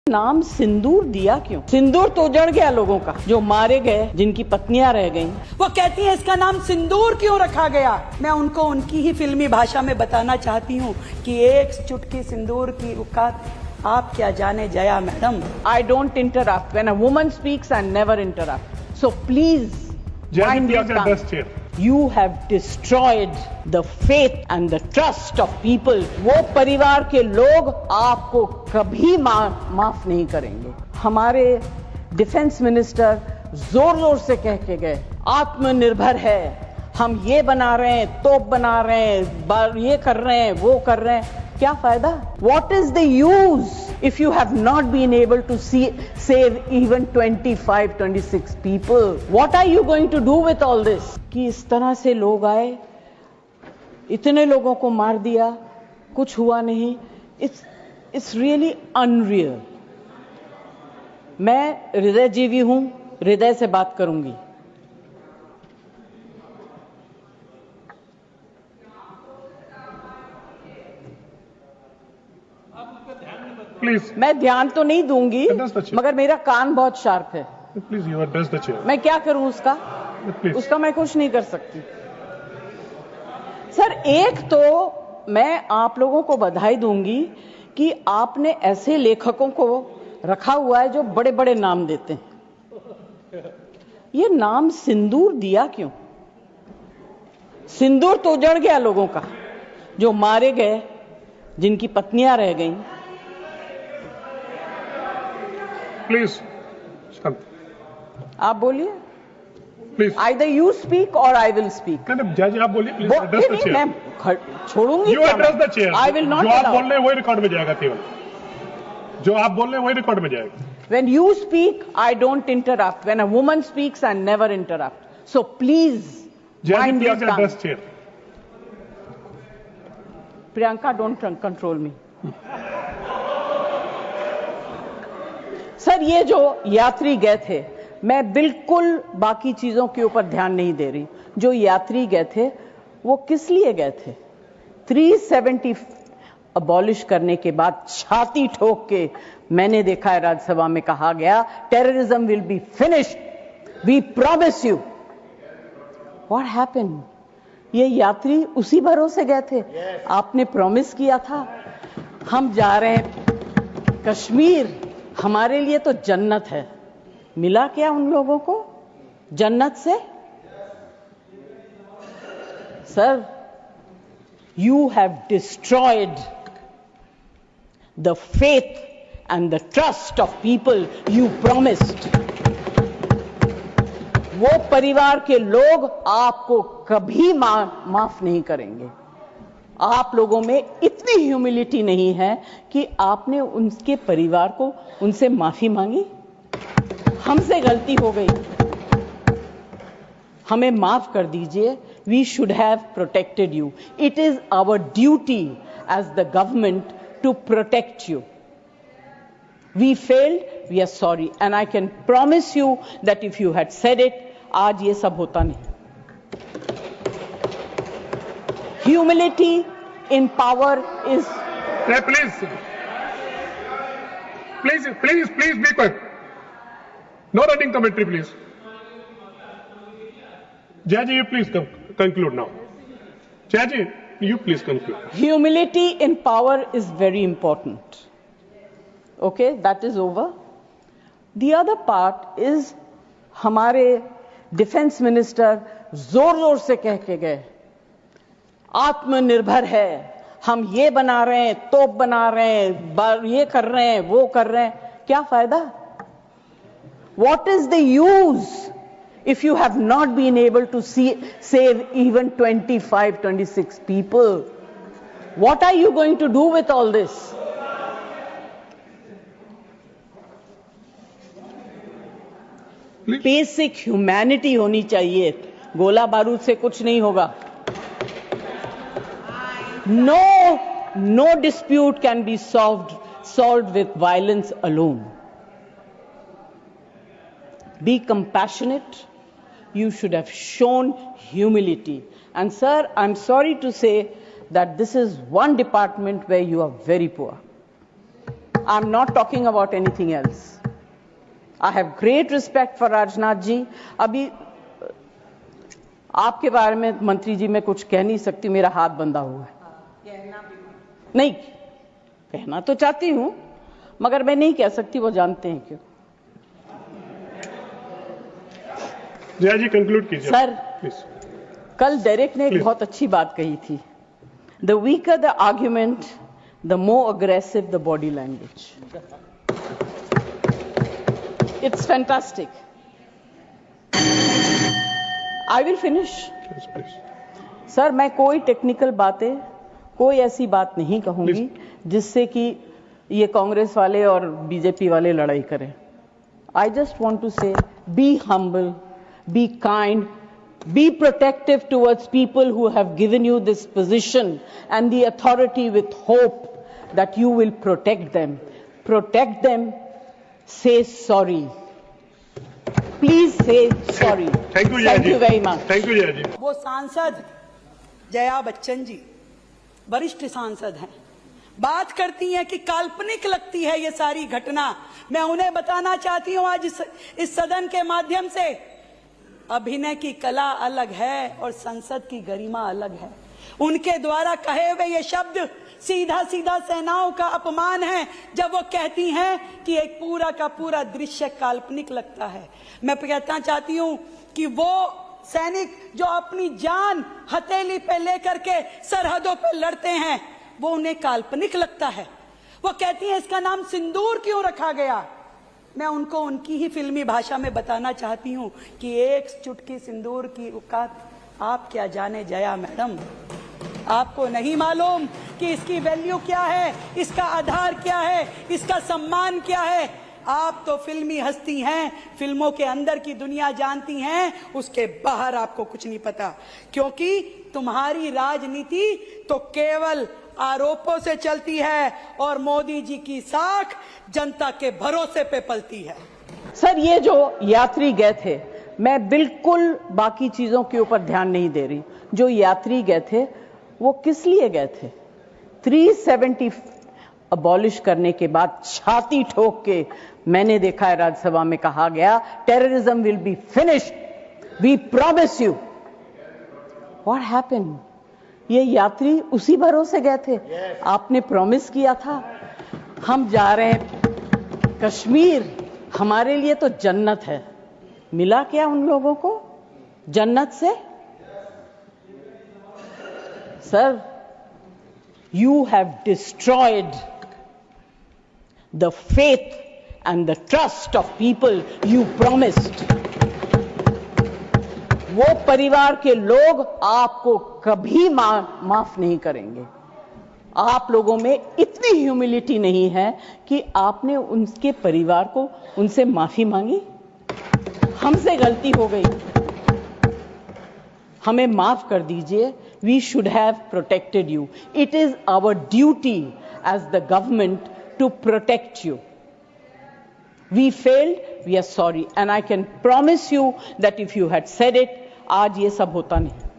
नाम सिंदूर दिया क्यों? सिंदूर तो जड़ गया लोगों का, जो मारे गए, जिनकी पत्नियां रह गईं। वो कहती है इसका नाम सिंदूर क्यों रखा गया? मैं उनको उनकी ही फिल्मी भाषा में बताना चाहती हूँ कि एक चुटकी सिंदूर की औकात आप क्या जाने Jaya madam. I don't interrupt. When a woman speaks, I never interrupt. So please mind your tongue. You have destroyed the faith and the trust of people. वो परिवार के लोग आपको कभी माफ नहीं करेंगे। हमारे डिफेंस मिनिस्टर जोर जोर से कह के गए, आत्मनिर्भर है, हम ये बना रहे हैं, तोप बना रहे हैं, ये कर रहे हैं, वो कर रहे हैं। क्या फायदा? What is the use if you have not been able to save even 25-26 people? What are you going to do with all this? कि इस तरह से लोग आए, इतने लोगों को मार दिया, कुछ हुआ नहीं। It's really unreal. मैं हृदयजीवी हूं, हृदय से बात करूंगी। Please. मैं ध्यान तो नहीं दूंगी, मगर मेरा कान बहुत शार्प है। Please, you address the chair. मैं क्या करूं उसका? Please. उसका मैं कुछ नहीं कर सकती। सर, एक तो मैं आप लोगों को बधाई दूंगी कि आपने ऐसे लेखकों को रखा हुआ है जो बड़े बड़े नाम देते हैं। ये नाम सिंदूर दिया क्यों? सिंदूर तो जड़ गया लोगों का, जो मारे गए, जिनकी पत्नियां रह गईं। Please. आप बोलिए। Please. Either you speak or I will speak. Madam जज आप बोलिए, प्लीज एड्रेस द चेयर। मैं छोड़ूंगी। You address the chair. I will not जो आप allow. बोल रहे हैं वही रिकॉर्ड में जाएगा केवल। जो आप बोल रहे हैं वही रिकॉर्ड में जाएगा। When you speak, I don't interrupt. When a woman speaks, I never interrupt. So please mind your please tongue. Address chair. Priyanka, don't control me. Sir, ये जो यात्री गए थे, मैं बिल्कुल बाकी चीजों के ऊपर ध्यान नहीं दे रही। जो यात्री गए थे, वो किस लिए गए थे? 370 अबॉलिश करने के बाद छाती ठोक के मैंने देखा है राज्यसभा में कहा गया, terrorism will be finished, we promise you. What happened? ये यात्री उसी भरोसे गए थे। आपने प्रॉमिस किया था, हम जा रहे हैं कश्मीर, हमारे लिए तो जन्नत है। मिला क्या उन लोगों को जन्नत से? Sir, you have destroyed the faith and the trust of people you promised. वो परिवार के लोग आपको कभी माफ नहीं करेंगे। आप लोगों में इतनी ह्यूमिलिटी नहीं है कि आपने उनके परिवार को उनसे माफी मांगी। हमसे गलती हो गई, हमें माफ कर दीजिए। We should have protected you. It is our duty as the government to protect you. We failed, we are sorry, and I can promise you that if you had said it, आज ये सब होता नहीं। Humility in power is. Please be quiet. No running commentary, please. Jaji, you please conclude now. Jaji, you please conclude. Humility in power is very important. Okay, that is over. The other part is हमारे defence minister जोर जोर से कह के गए, आत्मनिर्भर है, हम ये बना रहे हैं, तोप बना रहे हैं, ये कर रहे हैं, वो कर रहे हैं। क्या फायदा? What is the use if you have not been able to save even 25-26 people? What are you going to do with all this? Basic humanity होनी चाहिए। गोला बारूद से कुछ नहीं होगा। No dispute can be solved with violence alone. Be compassionate. You should have shown humility. And sir, I'm sorry to say that this is one department where you are very poor. I'm not talking about anything else. I have great respect for Rajnath ji. अभी आपके बारे में मंत्री जी मैं कुछ कह नहीं सकती, मेरा हाथ बंधा हुआ है। नहीं कहना तो चाहती हूं मगर मैं नहीं कह सकती, वो जानते हैं क्यों। जया जी कंक्लूड कीजिए सर प्लीज। कल डेरेक ने एक बहुत अच्छी बात कही थी, the weaker the argument the more aggressive the body language. It's fantastic. I will finish. Sir मैं कोई टेक्निकल बातें, कोई ऐसी बात नहीं कहूंगी जिससे कि ये कांग्रेस वाले और बीजेपी वाले लड़ाई करें। आई जस्ट वॉन्ट टू से be humble, be kind, be protective towards people who have given you this position and the authority with hope that you will protect them. Protect them. Say sorry. Please say sorry. Thank you, Thank you very much. Thank you, Jaya ji. वो सांसद जया बच्चन जी वरिष्ठ सांसद हैं, बात करती हैं कि काल्पनिक लगती है ये सारी घटना। मैं उन्हें बताना चाहती हूं आज इस सदन के माध्यम से, अभिनय की कला अलग है और संसद की गरिमा अलग है। उनके द्वारा कहे हुए ये शब्द सीधा सीधा सेनाओं का अपमान है जब वो कहती हैं कि एक पूरा का पूरा दृश्य काल्पनिक लगता है। मैं कहना चाहती हूं कि वो सैनिक जो अपनी जान हथेली पे लेकर के सरहदों पे लड़ते हैं वो उन्हें काल्पनिक लगता है। वो कहती हैं इसका नाम सिंदूर क्यों रखा गया। मैं उनको उनकी ही फिल्मी भाषा में बताना चाहती हूं कि एक चुटकी सिंदूर की औकात आप क्या जाने जया मैडम। आपको नहीं मालूम कि इसकी वैल्यू क्या है, इसका आधार क्या है, इसका सम्मान क्या है। आप तो फिल्मी हस्ती हैं, फिल्मों के अंदर की दुनिया जानती हैं, उसके बाहर आपको कुछ नहीं पता, क्योंकि तुम्हारी राजनीति तो केवल आरोपों से चलती है और मोदी जी की साख जनता के भरोसे पे पलती है। सर ये जो यात्री गए थे, मैं बिल्कुल बाकी चीजों के ऊपर ध्यान नहीं दे रही। जो यात्री गए थे वो किस लिए गए थे? 370 अबॉलिश करने के बाद छाती ठोक के मैंने देखा है राज्यसभा में कहा गया terrorism will be finished, we promise you. What happened? ये यात्री उसी भरोसे गए थे। आपने प्रॉमिस किया था हम जा रहे हैं कश्मीर, हमारे लिए तो जन्नत है। मिला क्या उन लोगों को जन्नत से? Sir, you have destroyed the faith and the trust of people you promised. वो परिवार के लोग आपको कभी माफ नहीं करेंगे। आप लोगों में इतनी ह्यूमिलिटी नहीं है कि आपने उनके परिवार को उनसे माफी मांगी। हमसे गलती हो गई, हमें माफ कर दीजिए। We should have protected you. It is our duty as the government to protect you. We failed, we are sorry, and I can promise you that if you had said it, आज ये सब होता नहीं।